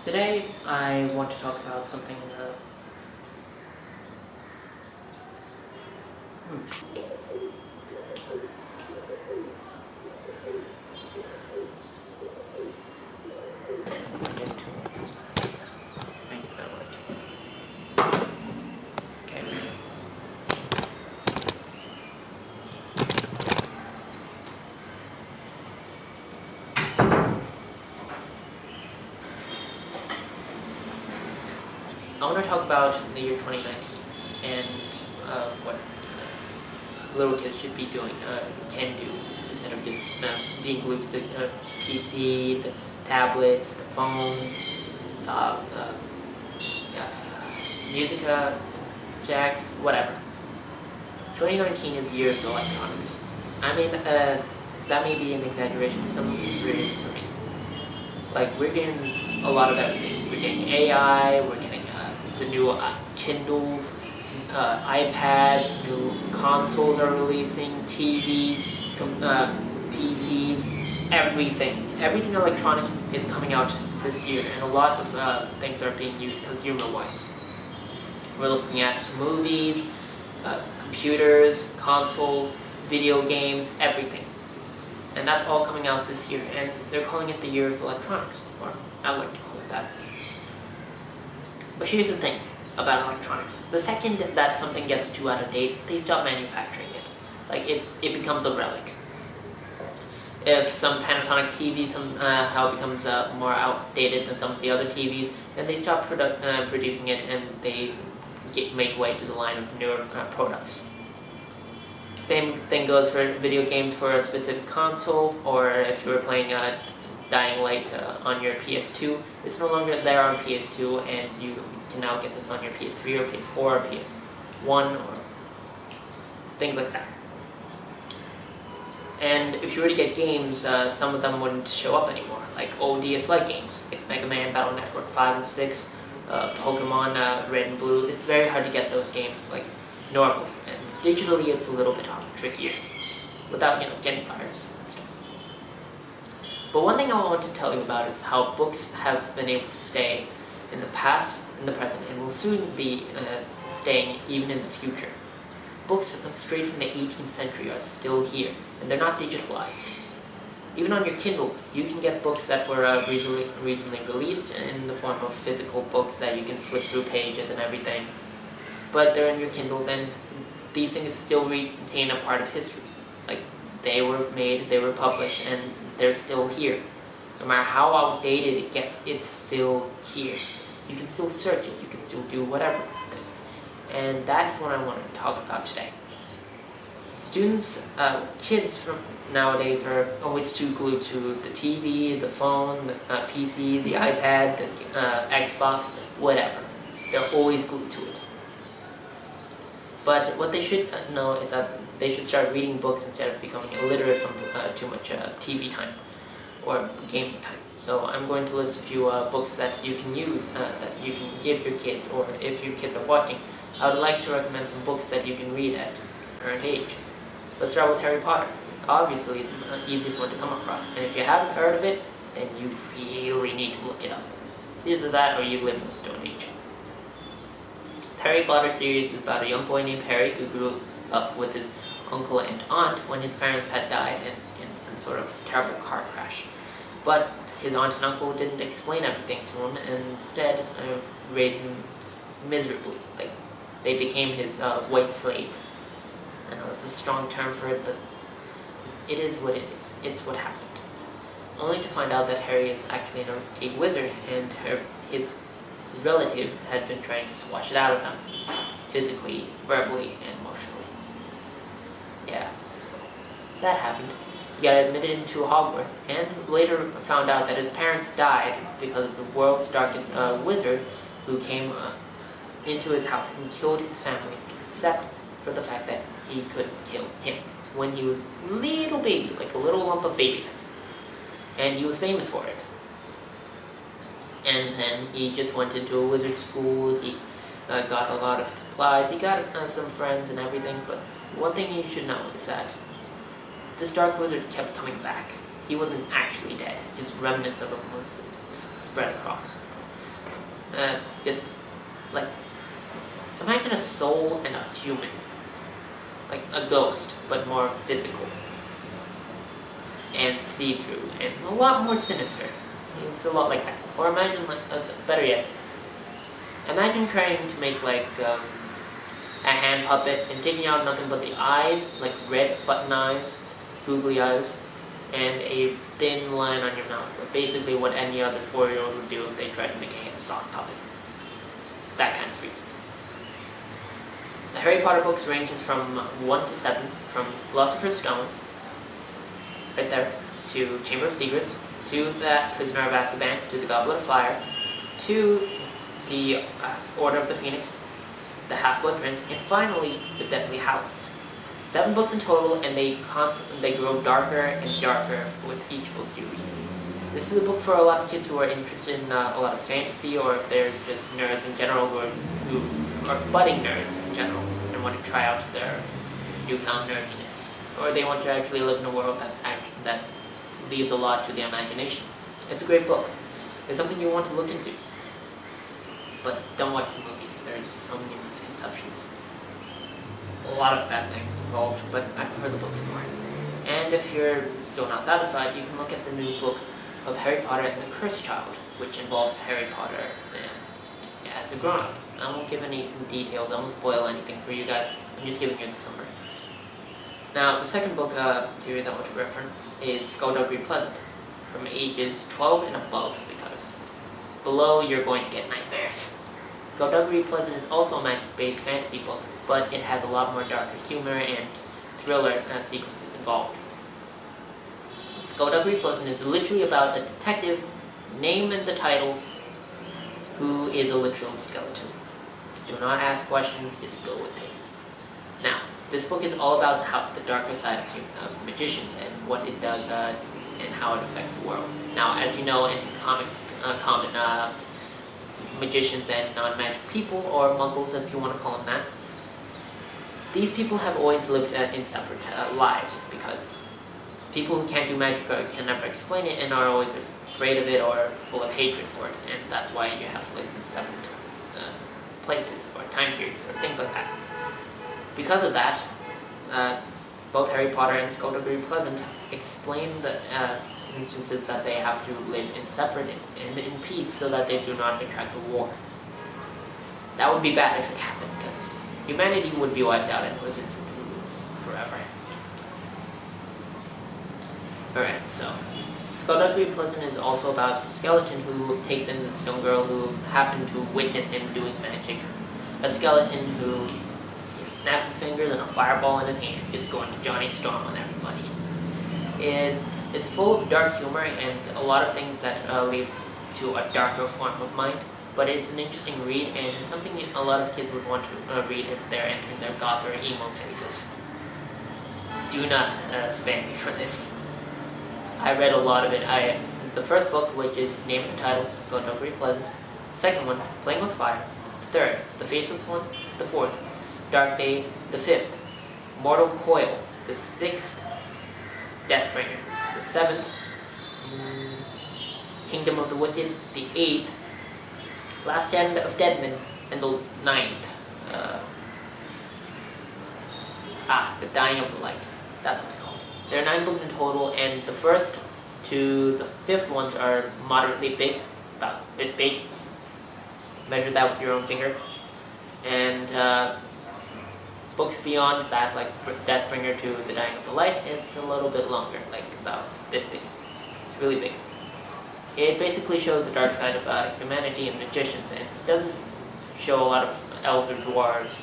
Today I want to talk about something okay. I want to talk about the year 2019 and what little kids should be doing, can do, instead of just being glued to the PC, the tablets, the phones, music jacks, whatever. 2019 is the year of the electronics. I mean, that may be an exaggeration to some degree for me. Like, we're getting a lot of everything. We're getting AI, we're getting the new Kindles, iPads, new consoles are releasing, TVs, PCs, everything. Everything electronic is coming out this year, and a lot of things are being used consumer-wise. We're looking at movies, computers, consoles, video games, everything. And that's all coming out this year, and they're calling it the year of electronics, or I like to call it that. But here's the thing about electronics. The second that something gets too out of date, they stop manufacturing it. Like, it becomes a relic. If some Panasonic TV somehow becomes more outdated than some of the other TVs, then they stop producing it and they make way to the line of newer products. Same thing goes for video games for a specific console, or if you were playing Dying Light on your PS2, it's no longer there on PS2, and you can now get this on your PS3 or PS4 or PS1 or things like that. And if you were to get games, some of them wouldn't show up anymore, like old DS-like games, like Mega Man Battle Network 5 and 6, Pokemon Red and Blue. It's very hard to get those games like normally, and digitally it's a little bit trickier, without getting viruses and stuff. But one thing I want to tell you about is how books have been able to stay in the past, in the present, and will soon be staying even in the future. Books straight from the 18th century are still here, and they're not digitalized. Even on your Kindle, you can get books that were recently released in the form of physical books that you can flip through pages and everything. But they're in your Kindles, and these things still retain a part of history. Like, they were made, they were published, and they're still here. No matter how outdated it gets, it's still here. You can still search it, you can still do whatever. And that's what I want to talk about today. Kids from nowadays are always too glued to the TV, the phone, the PC, the iPad, the Xbox, whatever. They're always glued to it. But what they should know is that they should start reading books instead of becoming illiterate from too much TV time or gaming time. So I'm going to list a few books that you can use, that you can give your kids, or if your kids are watching, I would like to recommend some books that you can read at current age. Let's start with Harry Potter. Obviously, the easiest one to come across. And if you haven't heard of it, then you really need to look it up. It's either that or you live in the Stone Age. The Harry Potter series is about a young boy named Harry who grew up with his uncle and aunt when his parents had died in some sort of terrible car crash. But his aunt and uncle didn't explain everything to him, and instead raised him miserably. Like, they became his white slave. I know it's a strong term for it, but it is what it is. It's what happened. Only to find out that Harry is actually a wizard, and his relatives had been trying to squash it out of him, physically, verbally, and emotionally. Yeah, so that happened. He got admitted into Hogwarts, and later found out that his parents died because of the world's darkest wizard who came into his house and killed his family, except for the fact that he couldn't kill him when he was a little baby, like a little lump of baby fat. And he was famous for it. And then he just went into a wizard school, he got a lot of supplies, he got some friends and everything, but one thing you should know is that this dark wizard kept coming back. He wasn't actually dead, just remnants of him was spread across. just like imagine a soul and a human, like a ghost, but more physical and see-through and a lot more sinister. It's a lot like that. Or imagine, like, better yet, imagine trying to make like a hand puppet and taking out nothing but the eyes, like red button eyes, googly eyes, and a thin line on your mouth. Like basically what any other 4-year-old would do if they tried to make a hand sock puppet. That kind of freak. The Harry Potter books ranges from 1 to 7, from Philosopher's Stone, right there, to Chamber of Secrets, to that Prisoner of Azkaban, to the Goblet of Fire, to the Order of the Phoenix, the Half-Blood Prince, and finally the Deathly Hallows. 7 books in total, and they grow darker and darker with each book you read. This is a book for a lot of kids who are interested in a lot of fantasy, or if they're just nerds in general who are budding nerds in general and want to try out their newfound nerdiness, or they want to actually live in a world that leaves a lot to the imagination. It's a great book. It's something you want to look into. But don't watch the movies. There's so many misconceptions. A lot of bad things involved, but I prefer the books more. And if you're still not satisfied, you can look at the new book of Harry Potter and the Cursed Child, which involves Harry Potter as a grown-up. I won't give any details, I won't spoil anything for you guys. I'm just giving you the summary. Now, the second book series I want to reference is Skullduggery Pleasant, from ages 12 and above, because below you're going to get nightmares. Skullduggery Pleasant is also a magic-based fantasy book, but it has a lot more darker humor and thriller sequences involved. Skullduggery Pleasant is literally about a detective, name in the title, who is a literal skeleton. Do not ask questions, just go with it. Now, this book is all about how the darker side of magicians and what it does and how it affects the world. Now, as you know, in common magicians and non-magic people, or muggles if you want to call them that, these people have always lived in separate lives, because people who can't do magic or can never explain it and are always afraid of it or full of hatred for it, and that's why you have to live in separate places or time periods or things like that. Because of that, both Harry Potter and Skullduggery Pleasant explain the instances that they have to live in separate and in peace so that they do not attract a war. That would be bad if it happened, because humanity would be wiped out and wizards would lose forever. Alright, so Skullduggery Pleasant is also about the skeleton who takes in this young girl who happened to witness him doing magic. A skeleton who snaps his fingers and a fireball in his hand gets going to Johnny Storm on everybody. It's full of dark humor and a lot of things that lead to a darker form of mind, but it's an interesting read and it's something a lot of kids would want to read if they're entering their goth or emo phases. Do not spam me for this. I read a lot of it. The first book, which is named the title, Skullduggery Pleasant. The second one, Playing with Fire. The third, The Faceless Ones. The fourth, Dark Days. The fifth, Mortal Coil. The sixth, Deathbringer. The seventh, Kingdom of the Wicked. The eighth, Last Stand of Deadman. And the ninth, The Dying of the Light. That's what it's called. There are 9 books in total, and the first to the 5th ones are moderately big, about this big. Measure that with your own finger. And books beyond that, like Deathbringer to The Dying of the Light, it's a little bit longer, like about this big. It's really big. It basically shows the dark side of humanity and magicians, and it doesn't show a lot of elves or dwarves,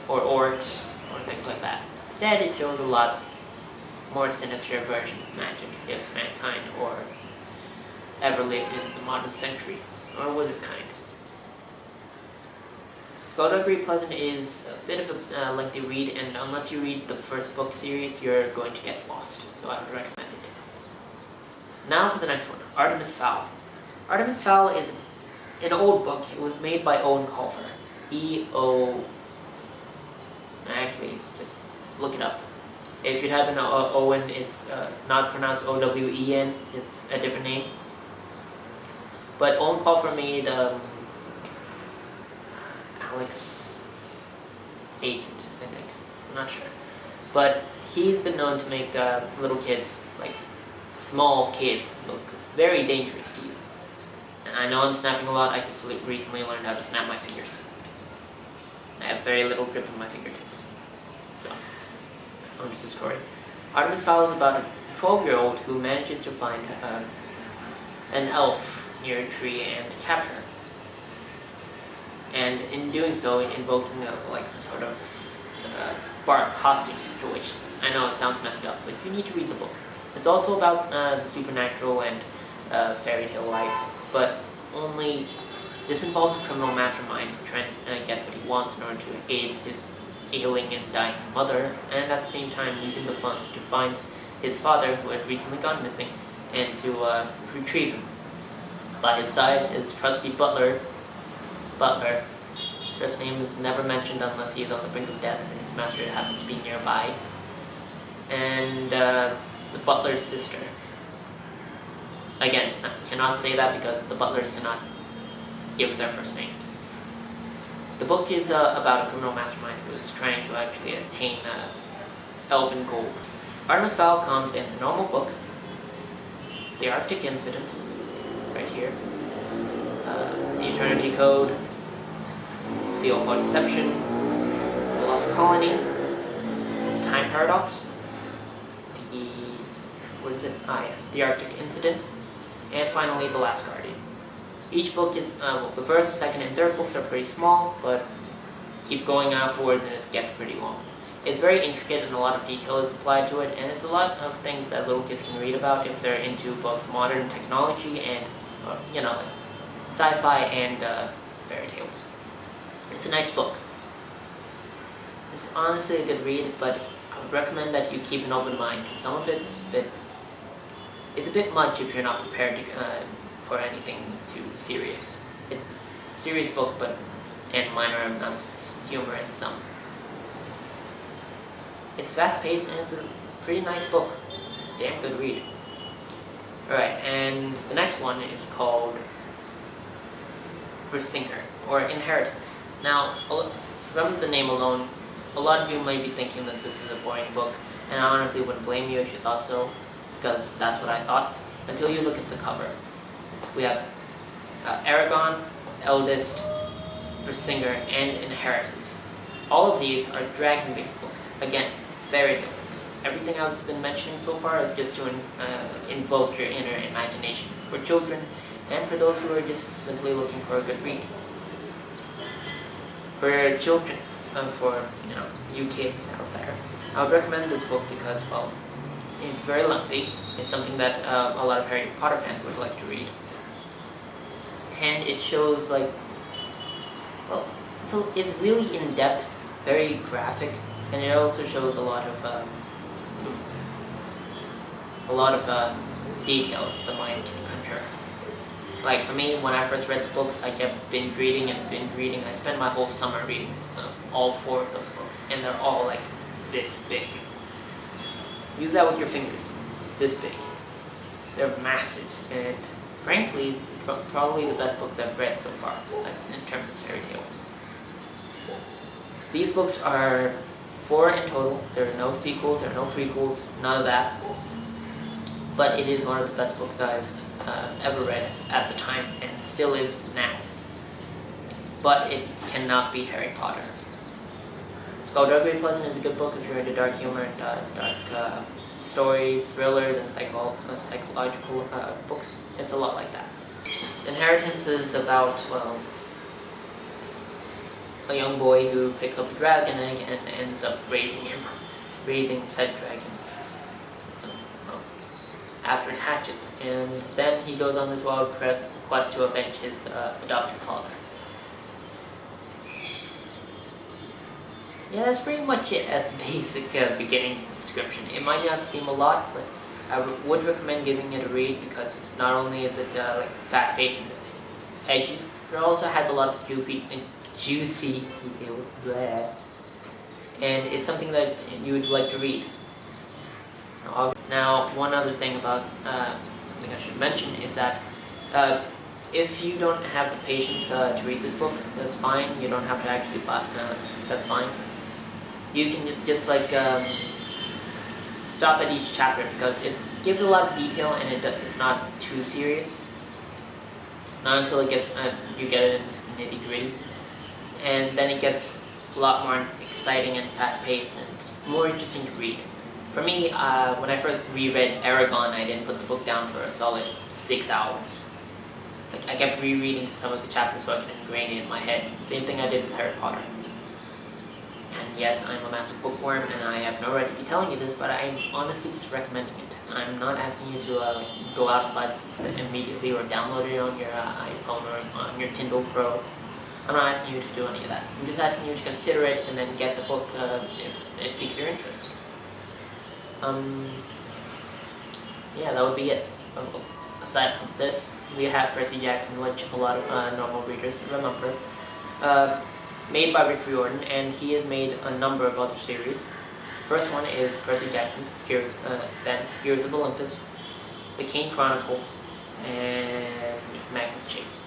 or orcs, or things like that. Instead, it shows a lot more sinister versions of magic, if mankind or ever lived in the modern century, or wizard kind. Skullduggery Pleasant is a bit of a lengthy read, and unless you read the first book series, you're going to get lost, so I would recommend it. Now for the next one, Artemis Fowl. Artemis Fowl is an old book. It was made by Owen Colfer. Actually, just look it up. If you type in Owen, it's not pronounced O-W-E-N, it's a different name. But Owen Colfer made Alex Agent, I think. I'm not sure. But he's been known to make little kids, like small kids, look very dangerous to you. And I know I'm snapping a lot. I just recently learned how to snap my fingers. I have very little grip on my fingertips. So, on to the story. Artemis Fowl is about a 12-year-old who manages to find an elf near a tree and capture her. And in doing so, invoking like some sort of Bart hostage situation. I know it sounds messed up, but you need to read the book. It's also about the supernatural and fairy tale like, but only this involves a criminal mastermind trying to get what he wants in order to aid his ailing and dying mother, and at the same time using the funds to find his father, who had recently gone missing, and to retrieve him. By his side is trusty Butler. His first name is never mentioned unless he is on the brink of death and his master happens to be nearby. And the butler's sister. Again, I cannot say that because the butlers cannot give their first name. The book is about a criminal mastermind who is trying to actually attain elven gold. Artemis Fowl comes in a normal book, the Arctic Incident, right here, the Eternity Code, the Old Deception, the Lost Colony, the Time Paradox, the Arctic Incident, and finally the Last Guardian. Each book is, the first, second, and third books are pretty small, but keep going afterwards and it gets pretty long. It's very intricate and a lot of detail is applied to it, and it's a lot of things that little kids can read about if they're into both modern technology and, like sci-fi and fairy tales. It's a nice book. It's honestly a good read, but I would recommend that you keep an open mind because some of it's a bit much if you're not prepared for anything too serious. It's a serious book, and minor amounts of humor and some. It's fast-paced and it's a pretty nice book. Damn good read. Alright, and the next one is called Berserker, or Inheritance. Now, from the name alone, a lot of you might be thinking that this is a boring book, and I honestly wouldn't blame you if you thought so, because that's what I thought, until you look at the cover. We have Aragon, Eldest, Berserker, and Inheritance. All of these are dragon-based books. Again, very good books. Everything I've been mentioning so far is just to invoke your inner imagination for children and for those who are just simply looking for a good read. For children, for you kids out there, I would recommend this book because, well, it's very lengthy. It's something that a lot of Harry Potter fans would like to read, and it shows it's really in depth, very graphic, and it also shows a lot of details the mind can conjure. Like for me, when I first read the books, I kept binge reading. I spent my whole summer reading all 4 of those books, and they're all like this big. Use that with your fingers, this big. They're massive, and frankly, probably the best books I've read so far in terms of fairy tales. These books are 4 in total. There are no sequels, there are no prequels, none of that. But it is one of the best books I've ever read at the time, and still is now. But it cannot beat Harry Potter. Skullduggery Pleasant is a good book if you're into dark humor and dark stories, thrillers, and psychological books. It's a lot like that. Inheritance is about, a young boy who picks up a dragon egg and ends up raising said dragon after it hatches, and then he goes on this wild quest to avenge his adopted father. Yeah, that's pretty much it as a basic beginning description. It might not seem a lot, but I would recommend giving it a read because not only is it fast-paced and edgy, but it also has a lot of juicy details, bleh. And it's something that you would like to read. Now, one other thing about something I should mention is that If you don't have the patience to read this book, that's fine. You don't have to actually buy. That's fine. You can just like stop at each chapter because it gives a lot of detail and it's not too serious. Not until it gets you get it into the nitty gritty, and then it gets a lot more exciting and fast paced and more interesting to read. For me, when I first reread Aragon, I didn't put the book down for a solid 6 hours. Like, I kept rereading some of the chapters so I could ingrain it in my head. Same thing I did with Harry Potter. And yes, I'm a massive bookworm, and I have no right to be telling you this, but I'm honestly just recommending it. I'm not asking you to go out and buy this immediately or download it on your iPhone or on your Kindle Pro. I'm not asking you to do any of that. I'm just asking you to consider it and then get the book if it piques your interest. Yeah, that would be it. Aside from this, we have Percy Jackson, which a lot of normal readers remember. Made by Rick Riordan, and he has made a number of other series. First one is Percy Jackson, then Heroes of Olympus, The Kane Chronicles, and Magnus Chase.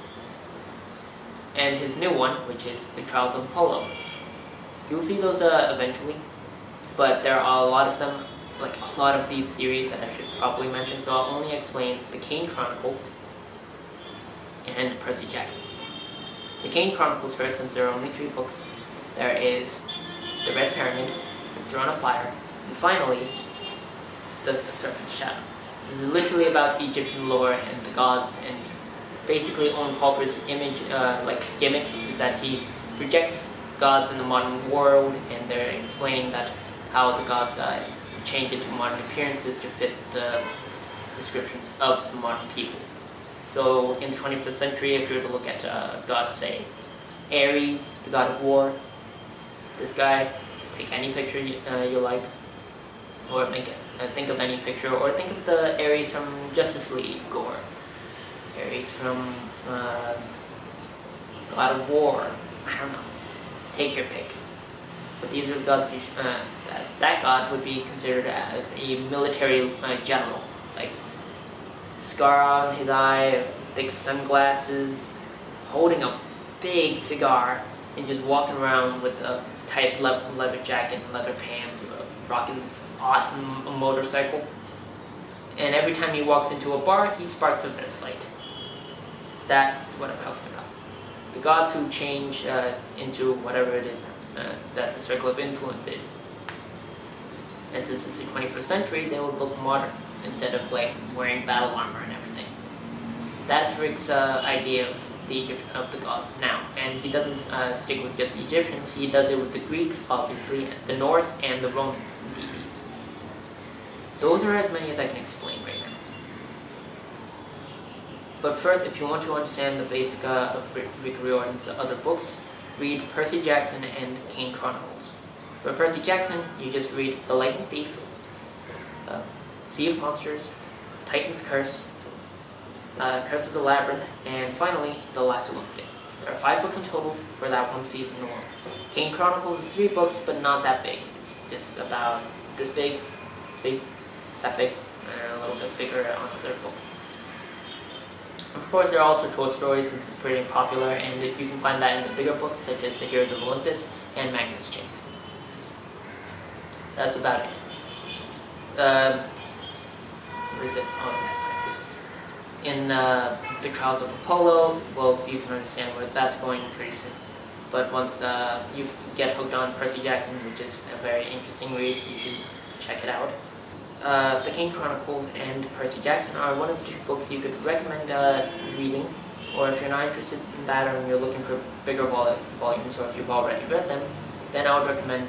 And his new one, which is The Trials of Apollo. You'll see those eventually, but there are a lot of them, like a lot of these series that I should probably mention, so I'll only explain The Kane Chronicles and Percy Jackson. The Kane Chronicles first, since there are only 3 books. There is The Red Pyramid, The Throne of Fire, and finally, The Serpent's Shadow. This is literally about Egyptian lore and the gods, and basically Owen Colfer's gimmick is that he projects gods in the modern world, and they're explaining that how the gods change into modern appearances to fit the descriptions of the modern people. So in the 21st century, if you were to look at gods, say Ares, the god of war, this guy, take any picture you like, or think of any picture, or think of the Ares from Justice League, or Ares from God of War, I don't know, take your pick. But these are the gods that god would be considered as a military general, like scar on his eye, thick sunglasses, holding a big cigar, and just walking around with a tight leather jacket and leather pants, rocking this awesome motorcycle. And every time he walks into a bar, he sparks a fist fight. That's what I'm talking about. The gods who change into whatever it is that the circle of influence is. And since it's the 21st century, they would look modern instead of like wearing battle armor and everything. That's Rick's idea of the gods now, and he doesn't stick with just Egyptians. He does it with the Greeks, obviously, the Norse, and the Roman deities. Those are as many as I can explain right now. But first, if you want to understand the basic of Rick Riordan's other books, read Percy Jackson and Kane Chronicles. For Percy Jackson, you just read The Lightning Thief, Sea of Monsters, Titan's Curse, Curse of the Labyrinth, and finally, The Last Olympian. There are 5 books in total for that one season alone. Kane Chronicles is 3 books, but not that big. It's just about this big, see, that big, and a little bit bigger on the third book. Of course, there are also short stories since it's pretty popular, and you can find that in the bigger books such as The Heroes of Olympus and Magnus Chase. That's about it. What is it? Oh, yes, that's it. In The Trials of Apollo, well, you can understand where that's going pretty soon. But once you get hooked on Percy Jackson, which is a very interesting read, you should check it out. The Kane Chronicles and Percy Jackson are one of the 2 books you could recommend reading, or if you're not interested in that or you're looking for bigger volumes, or if you've already read them, then I would recommend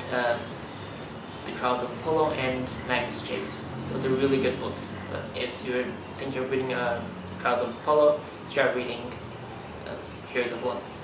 The Trials of Apollo and Magnus Chase. Those are really good books, but if you think you're reading Trials of Apollo, start reading Heroes of Olympus.